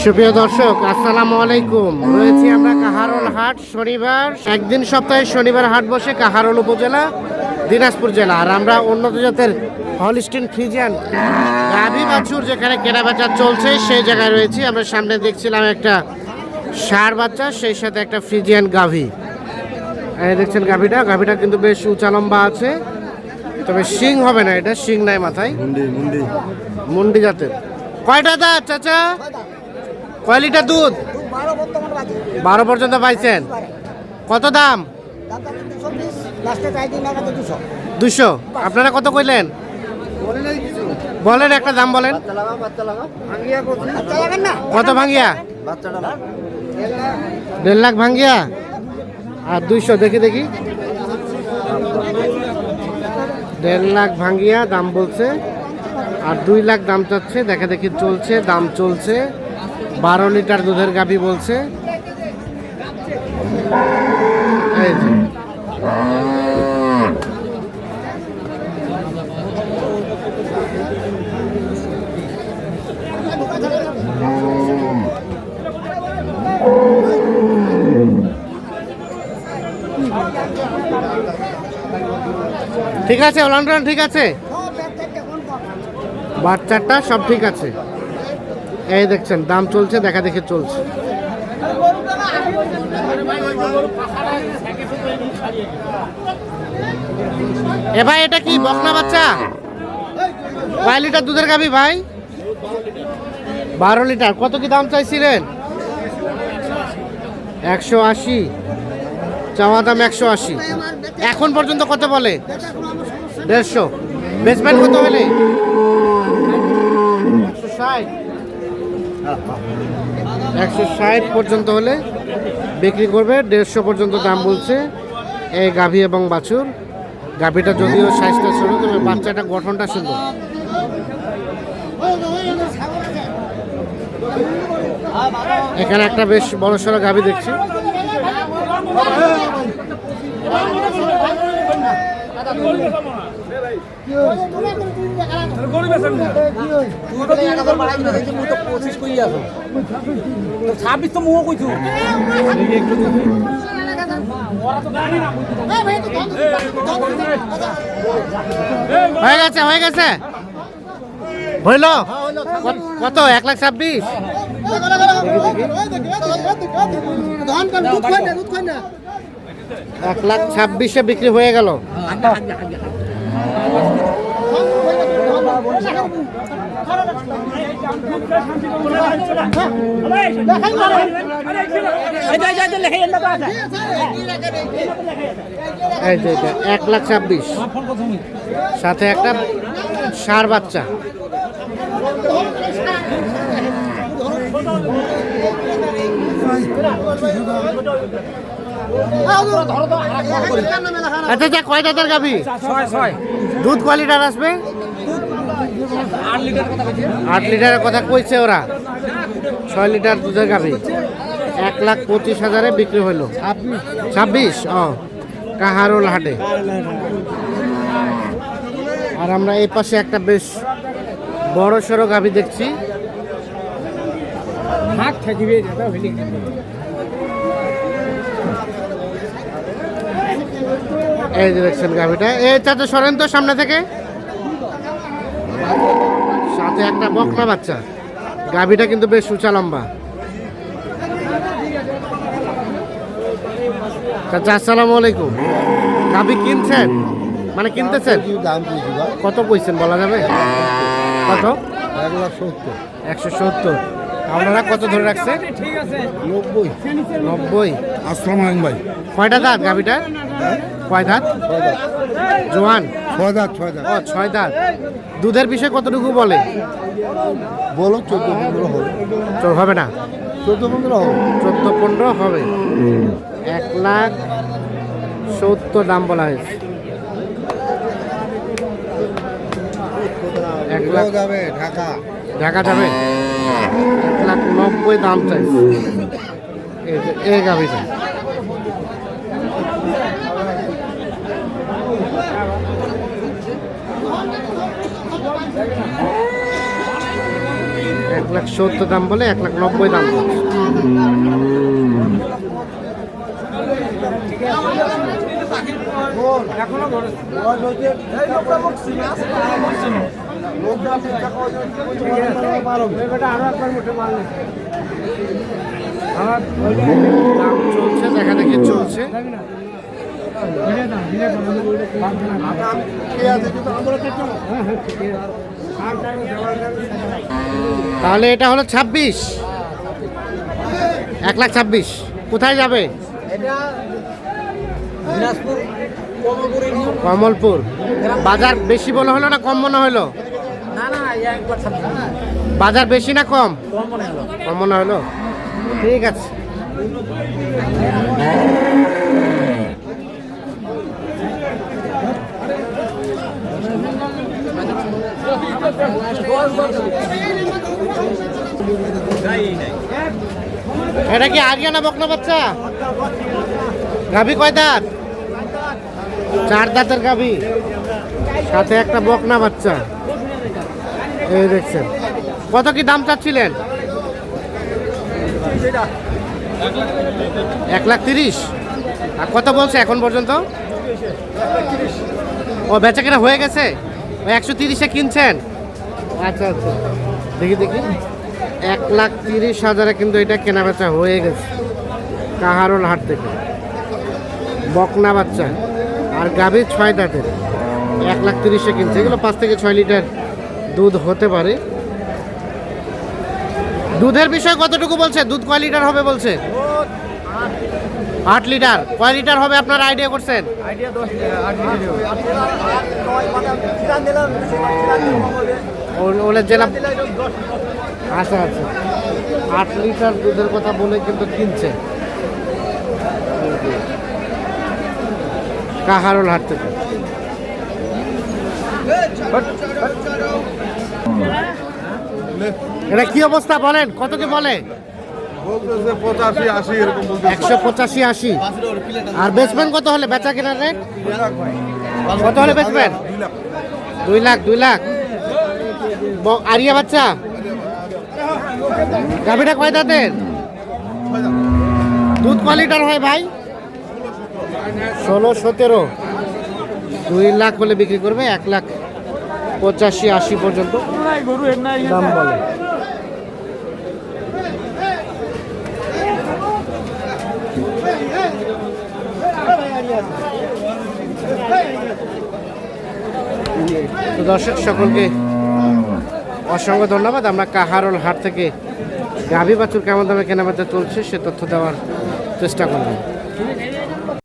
সুপ্রিয় দর্শক, আসসালামু আলাইকুম। রয়েছি আমরা কাহারোল হাট, শনিবার একদিন সপ্তাহে শনিবার হাট বসে কাহারোল উপজেলা, দিনাজপুর জেলা। আর আমরা উন্নত জাতের হলস্টিন ফ্রিজিয়ান গাভী বাছুর যেখানে কেনাবেচা চলছে সেই জায়গায় রয়েছি। আমরা সামনে দেখছিলাম একটা ষাঁড় বাচ্চা, সেই সাথে একটা ফ্রিজিয়ান গাভী। দেখছেন গাভীটা কিন্তু বেশ উঁচা লম্বা আছে, তবে শিং হবে না, এটা শিং নাই মাথায়, মুন্ডি জাতের। কয়টা দাঁত চাচা? কয় লিটার দুধ? 12 পর্যন্ত পাইছেন। কত দাম? 200। আপনারা কত কইলেন? বলেন একটা দাম বলেন। কত ভাঙ্গিয়া? 1.5 লাখ ভাঙ্গিয়া আর 200। দেখি 1.5 লাখ ভাঙ্গিয়া দাম বলছে, আর 2 লাখ দাম চাচ্ছে। দেখি চলছে, দাম চলছে। 12 লিটার দুধের গাভী বলছে। এই যে ঠিক আছে, অলরাউন্ডার ঠিক আছে, বাচ্চাটা সব ঠিক আছে। এই দেখছেন দাম চলছে, দেখি চলছে। এ ভাই, এটা কি বকনা বাচ্চা? কয় লিটার দুধের গাভী ভাই? 12 লিটার। কত কি দাম চাইছিলেন? 180। চাওয়া দাম 180। এখন পর্যন্ত কত বলে? 150। বেচবেন কত হলে? 160 পর্যন্ত হলে বিক্রি করবে। 150 পর্যন্ত দাম বলছে এই গাভী এবং বাছুর। গাভীটা যদিও সাইজটা ছোট, তবে বাচ্চাটা গঠনটা সুন্দর। এখানে একটা বেশ বড় সড়ো গাভী দেখছি। হয়ে গেছে হইল কত? 1,26,000। 1,26,000 বিক্রি হয়ে গেল। এই যে 1,26,000, সাথে একটা ষাঁড় বাচ্চা। আচ্ছা, কয় দাঁতের গাভী? 6। দুধ কয় লিটার আসবে? 8 লিটারের কথা কইছে ওরা। 6 লিটার দুধের গাভী। 1,25,000 বিক্রি হইল। 26। কাহারোল হাটে। আর আমরা এই পাশে একটা বেশ বড় সড়ো গাভী দেখছি। এই যে দেখছেন গাভীটা। এই চাচা সরেন তো সামনে থেকে। সাথে একটা বকনা বাচ্চা। গাভীটা কিন্তু বেশ উঁচা লম্বা। চাচা আসসালামু আলাইকুম। গাভী কিনছেন মানে কিনতেছেন? কত কইছেন বলা যাবে? কত? 170। আপনারা কত ধরে রাখছেন? 90। আসসালামু আলাইকুম ভাই। কয়টা দাঁত গাভীটা? কয় দাঁত? জোয়ান? 6 দাঁত। 6 দাঁত। দুধের বিষয়ে কতটুকু বলে? বলো 14-15 হবে। হবে না? 14-15 হবে। 14-15 হবে। 1,70,000 দাম বলা হয়েছে। 1 লাখ যাবে ঢাকা। ঢাকা যাবে। 1,90,000 দাম চাইছে এই গাভীটা। 1,70,000 দাম বলে, 1,90,000 দাম বলছে। দাম চলছে, দেখা দেখি চলছে। তাহলে এটা হলো 26, 1,26,000। কোথায় যাবে? কমলপুর। বাজার বেশি বলা হলো না কম মনে হলো? বাজার বেশি না কম? কম মনে হলো। ঠিক আছে। এটা কি আরিয়ানা বকনা বাচ্চা? গাভী কয় দাঁত? 4 দাঁতের গাভী, সাথে একটা বকনা বাচ্চা। এই দেখছেন। কত কি দাম চাচ্ছিলেন? 1,30,000। আর কত বলছে এখন পর্যন্ত? ও বেচা কেনা হয়ে গেছে? 130-এ কিনছেন? আচ্ছা আচ্ছা, দেখি দেখি। 1,30,000 কিন্তু এটা কেনা বেচা হয়ে গেছে কাহারোল হাট থেকে। বকনা বাচ্চা আর গাভী 6 দাঁতের, 1,30,000-এ কিনছে। এগুলো 5 থেকে 6 লিটার দুধ হতে পারে। দুধের বিষয় কতটুকু বলছে? দুধ কয় লিটার হবে বলছে? 8 লিটার। কয় লিটার হবে আপনার আইডিয়া করছেন? ওলে জেলা। আচ্ছা আচ্ছা, 8 লিটার দুধের কথা বলে কিন্তু কিনছে কাহারোল হাট থেকে। এটা কি অবস্থা বলেন? কত কি বলে? 185-80। আর বেচবেন কত হলে? বেচা কেনার রেট কত হলে বেচবেন? 2 লাখ। 2 লাখ। আরিয়া বাচ্চা। গাভীটা কয় দাঁতের? দুধ কয় লিটার হয় ভাই? 16-17। 2 লাখ হলে বিক্রি করবে। 1,85,80 পর্যন্ত দাম বলে। তো দর্শক সকলকে অসংখ্য ধন্যবাদ। আমরা কাহারোল হাট থেকে গাভী বাছুর কেমন দামে কেনাবেচা চলছে সে তথ্য দেওয়ার চেষ্টা করলাম।